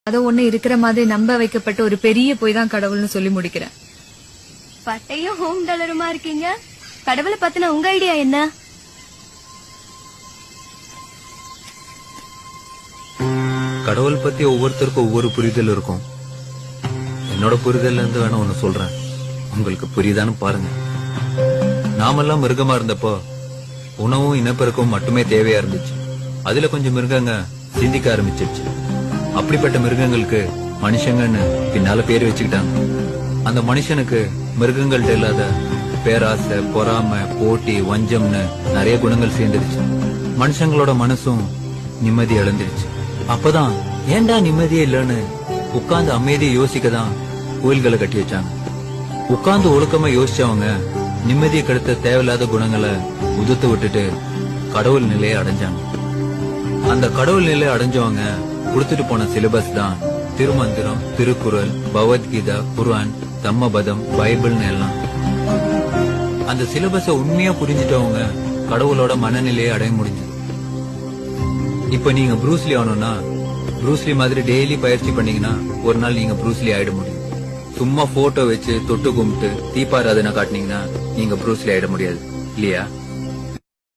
அத ஒண்ணு இருக்கிற மாதிரி நம்ப வைக்கப்பட்ட ஒரு பெரிய போய் தான் கடவுள்னு சொல்லி முடிக்கிறேன். பட்டையும் ஹோம் டாலருமா இருக்கீங்க. கடவுளை பத்தின உங்க ஐடியா என்ன? கடவுள் பத்தி ஒவ்வொருத்தருக்கும் ஒவ்வொரு புரிதல் இருக்கும். என்னோட புரிதல்ல இருந்து வேணா ஒண்ணு சொல்றேன், உங்களுக்கு புரியுதான்னு பாருங்க. நாமெல்லாம் மிருகமா இருந்தப்போ உணவும் இனப்பெருக்கவும் மட்டுமே தேவையா இருந்துச்சு. அதுல கொஞ்சம் மிருகங்க சிந்திக்க ஆரம்பிச்சிருச்சு. அப்படிப்பட்ட மிருகங்களுக்கு மனுஷங்கன்னு பின்னால பேர் வச்சுக்கிட்டாங்க. அந்த மனுஷனுக்கு மிருகங்கள்ட்ட இல்லாத பேராசை, பொறாமை, போட்டி, வஞ்சம்னு நிறைய குணங்கள் சேர்ந்துருச்சு. மனுஷங்களோட மனசும் நிம்மதி இழந்துருச்சு. அப்பதான் ஏண்டா நிம்மதியே இல்லன்னு உட்கார்ந்து அமைதியை யோசிக்கதான் கோயில்களை கட்டி வச்சாங்க. உட்கார்ந்து ஒழுக்கமா யோசிச்சவங்க நிம்மதியை கெடுத்த தேவையில்லாத குணங்களை உதுத்து விட்டுட்டு கடவுள் நிலையை அடைஞ்சாங்க. அந்த கடவுள் நிலையை அடைஞ்சவங்க கொடுத்துட்டு போன சிலபஸ் தான் திருமந்திரம், திருக்குறள், பகவத்கீதா, குர்ஆன், தம்மபதம், பைபிள்னு எல்லாம். அந்த சிலபஸ உண்மையா புரிஞ்சிட்டவங்க கடவுளோட மனநிலையை அடைய முடிஞ்சது. இப்ப நீங்க ப்ரூஸ்லி ஆகணும்னா ப்ரூஸ்லி மாதிரி டெய்லி பயிற்சி பண்ணீங்கன்னா ஒரு நாள் நீங்க ப்ரூஸ்லி ஆயிட முடியும். சும்மா போட்டோ வச்சு தொட்டு கும்பிட்டு தீபாராதனை காட்டினீங்கன்னா நீங்க ப்ரூஸ்லி ஆயிட முடியாது இல்லையா?